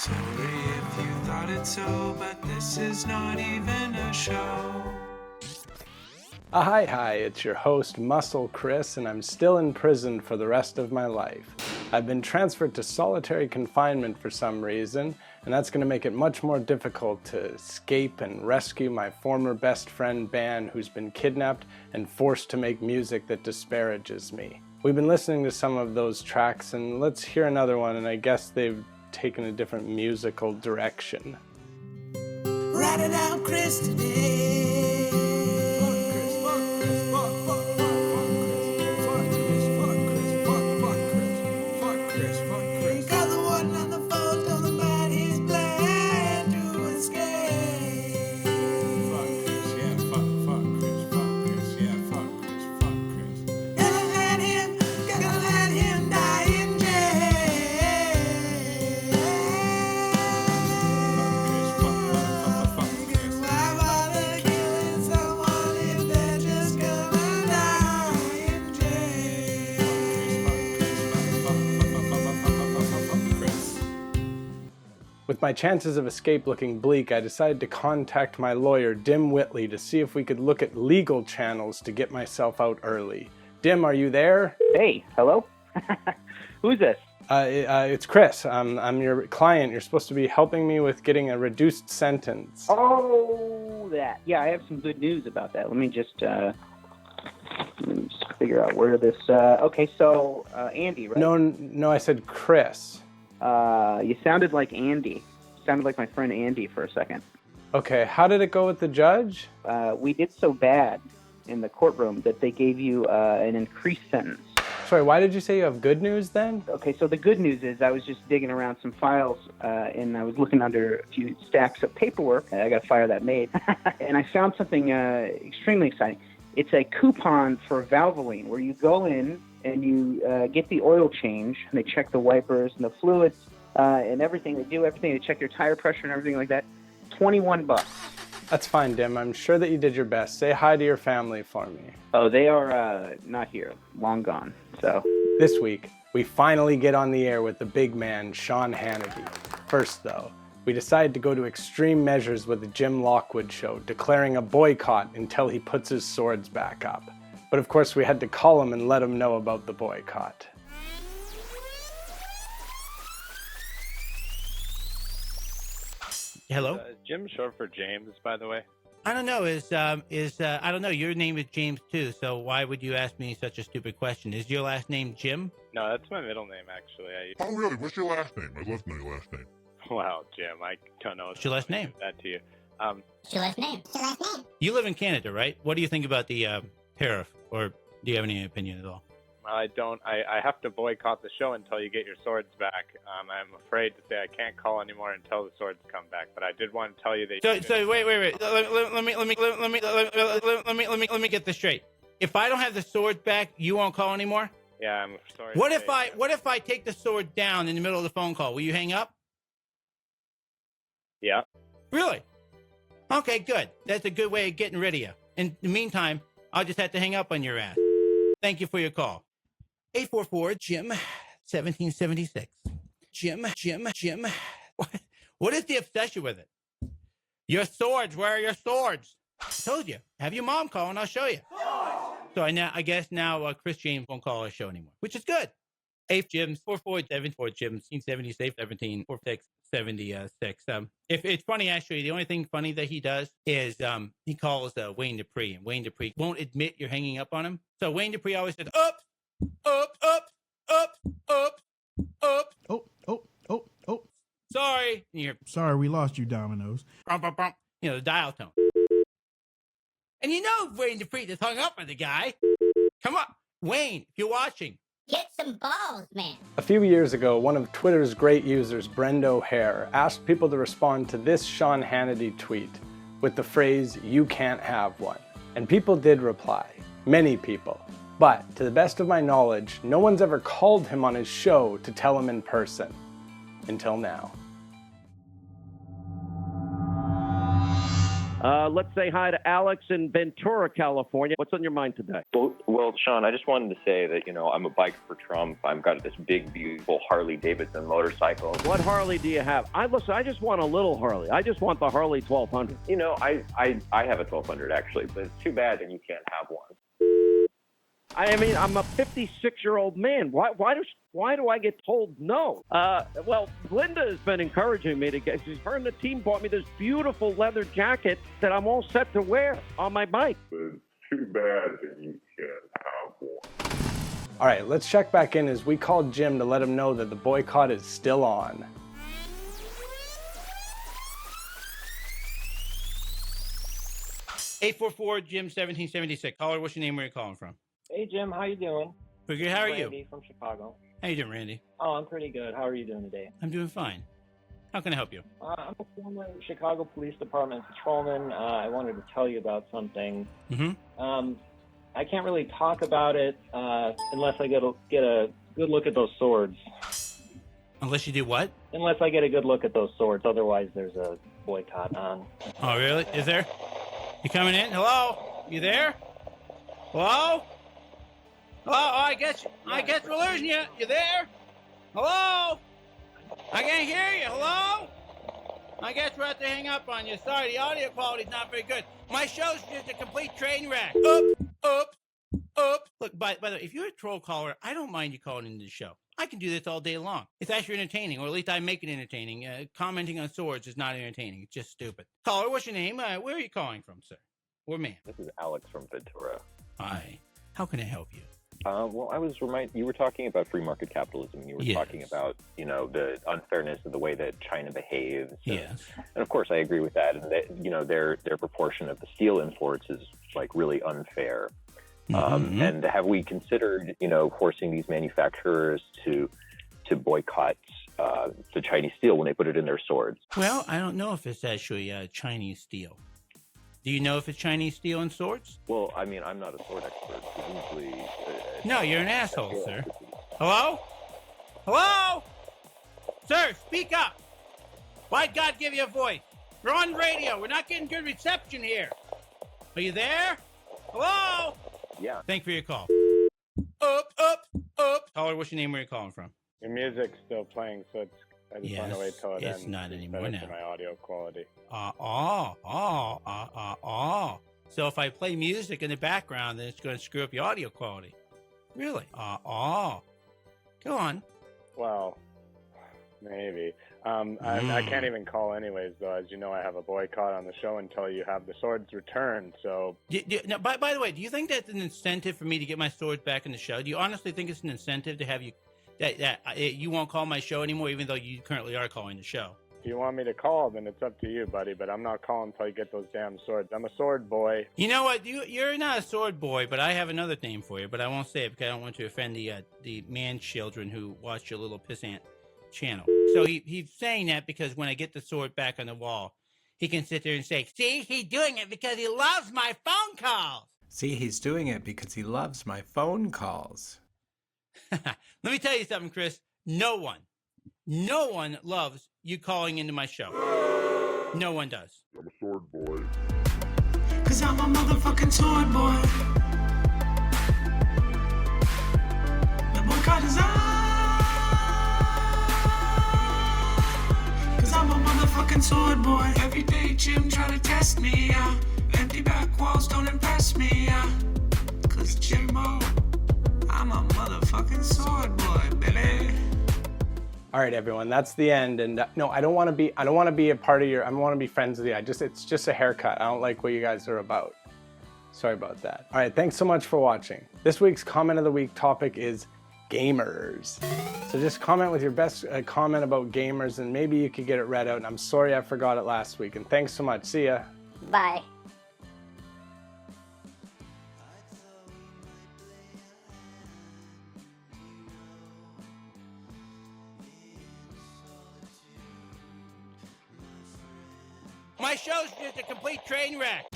Sorry if you thought it so, but this is not even a show. Hi, it's your host, Muscle Chris, and I'm still in prison for the rest of my life. I've been transferred to solitary confinement for some reason, and that's going to make it much more difficult to escape and rescue my former best friend, Ban, who's been kidnapped and forced to make music that disparages me. We've been listening to some of those tracks, and let's hear another one, and I guess they've taken a different musical direction. Write it out, Chris, today. With my chances of escape looking bleak, I decided to contact my lawyer, Dim Whitley, to see if we could look at legal channels to get myself out early. Dim, are you there? Hey, hello? Who's this? It's Chris. I'm your client. You're supposed to be helping me with getting a reduced sentence. Oh, that. Yeah, I have some good news about that. Let me just figure out where this... okay, so Andy, right? No, I said Chris. You sounded like Andy. Sounded like my friend Andy for a second. Okay, how did it go with the judge? We did so bad in the courtroom that they gave you an increased sentence. Sorry, why did you say you have good news then? Okay, so the good news is I was just digging around some files and I was looking under a few stacks of paperwork. I got a fire that made. And I found something extremely exciting. It's a coupon for Valvoline where you go in and you get the oil change, and they check the wipers and the fluids and everything. They do everything. They check your tire pressure and everything like that. $21. That's fine, Dim. I'm sure that you did your best. Say hi to your family for me. Oh, they are not here. Long gone. So this week, we finally get on the air with the big man, Sean Hannity. First, though, we decided to go to extreme measures with the Jim Lockwood show, declaring a boycott until he puts his swords back up. But of course, we had to call him and let him know about the boycott. Hello? Is Jim short for James, by the way? I don't know. I don't know. Your name is James too, so why would you ask me such a stupid question? Is your last name Jim? No, that's my middle name, actually. Oh, really? What's your last name? I'd love to know your last name. Wow, Jim, I don't know. What's your last name? That to you. What's your last name? You live in Canada, right? What do you think about the tariff, or do you have any opinion at all? I don't. I have to boycott the show until you get your swords back. I'm afraid to say I can't call anymore until the swords come back. But I did want to tell you that. So wait. Let me get this straight. If I don't have the sword back, you won't call anymore? Yeah, I'm sorry. What if I take the sword down in the middle of the phone call? Will you hang up? Yeah. Really? Okay, good. That's a good way of getting rid of you. In the meantime, I'll just have to hang up on your ass. Thank you for your call. 844-JIM-1776. Jim. What is the obsession with it? Your swords. Where are your swords? I told you. Have your mom call and I'll show you. So I guess now Chris James won't call our show anymore, which is good. 8 Jims 4474 Jims 1776 1776. If it's funny, actually, the only thing funny that he does is he calls Wayne Dupree, and Wayne Dupree won't admit you're hanging up on him. So Wayne Dupree always says, up. Oh. Sorry. And you're, Sorry, we lost you, Domino's. the dial tone. And you know Wayne Dupree just hung up on the guy. Come on, Wayne, if you're watching. Get some balls, man. A few years ago, one of Twitter's great users, Brenda O'Hare, asked people to respond to this Sean Hannity tweet with the phrase, "You can't have one." And people did reply. Many people. But, to the best of my knowledge, no one's ever called him on his show to tell him in person. Until now. Let's say hi to Alex in Ventura, California. What's on your mind today? Well, Sean, I just wanted to say that, I'm a bike for Trump. I've got this big, beautiful Harley-Davidson motorcycle. What Harley do you have? I just want a little Harley. I just want the Harley 1200. I have a 1200 actually, but it's too bad that you can't have one. I mean, I'm a 56-year-old man. Why do I get told no? Well, Linda has been encouraging me to get. Her and the team bought me this beautiful leather jacket that I'm all set to wear on my bike. It's too bad that you can't have one. All right, let's check back in as we called Jim to let him know that the boycott is still on. Jim 1776. Caller, what's your name? Where are you calling from? Hey, Jim. How you doing? Pretty good. How are you? Randy from Chicago. How you doing, Randy? Oh, I'm pretty good. How are you doing today? I'm doing fine. How can I help you? I'm a former Chicago Police Department patrolman. I wanted to tell you about something. Mm-hmm. I can't really talk about it unless I get a good look at those swords. Unless you do what? Unless I get a good look at those swords. Otherwise, there's a boycott on. Oh, really? Is there? You coming in? Hello? You there? Hello? Hello? Oh, I guess we're losing you. You there? Hello? I can't hear you. Hello? I guess we'll have to hang up on you. Sorry, the audio quality's not very good. My show's just a complete train wreck. Oops. Look, by the way, if you're a troll caller, I don't mind you calling into the show. I can do this all day long. It's actually entertaining, or at least I make it entertaining. Commenting on swords is not entertaining. It's just stupid. Caller, what's your name? Where are you calling from, sir? Or ma'am? This is Alex from Ventura. Hi. How can I help you? Well, you were talking about free market capitalism. You were talking about, the unfairness of the way that China behaves. Yes. And of course, I agree with that. And that, their proportion of the steel imports is really unfair. Mm-hmm. And have we considered, forcing these manufacturers to boycott the Chinese steel when they put it in their swords? Well, I don't know if it's actually Chinese steel. Do you know if it's Chinese steel and swords? Well, I mean, I'm not a sword expert. Usually, no, you're an asshole, sir. Hello? Hello? Sir, speak up. Why'd God give you a voice? We're on radio. We're not getting good reception here. Are you there? Hello? Yeah. Thank you for your call. Up. Caller, what's your name? Where are you calling from? Your music's still playing, so I just want to wait till it ends. It's not anymore now. For my audio quality. So if I play music in the background, then it's going to screw up your audio quality. Really? Go on. Well, maybe. I can't even call anyways, though. As you know, I have a boycott on the show until you have the swords returned, so... Now, by the way, do you think that's an incentive for me to get my swords back in the show? Do you honestly think it's an incentive to have you... That you won't call my show anymore, even though you currently are calling the show? If you want me to call, then it's up to you, buddy, but I'm not calling until you get those damn swords. I'm a sword boy. You know what? You're not a sword boy, but I have another name for you, but I won't say it because I don't want to offend the man children who watch your little pissant channel. So he's saying that because when I get the sword back on the wall, he can sit there and say, see, he's doing it because he loves my phone calls. See, he's doing it because he loves my phone calls. Let me tell you something, Chris. No one loves you calling into my show. No one does. I'm a sword boy. 'Cause I'm a motherfucking sword boy. The boycott is on. 'Cause I'm a motherfucking sword boy. Every day Jim try to test me, empty back walls don't impress me, 'Cause Jimbo, I'm a motherfucking sword boy, baby. All right, everyone, that's the end. And no, I don't want to be a part of your, I want to be friends with you. It's just a haircut. I don't like what you guys are about. Sorry about that. All right, thanks so much for watching. This week's comment of the week topic is gamers. So just comment with your best comment about gamers and maybe you could get it read out. And I'm sorry I forgot it last week. And thanks so much. See ya. Bye. My show's just a complete train wreck.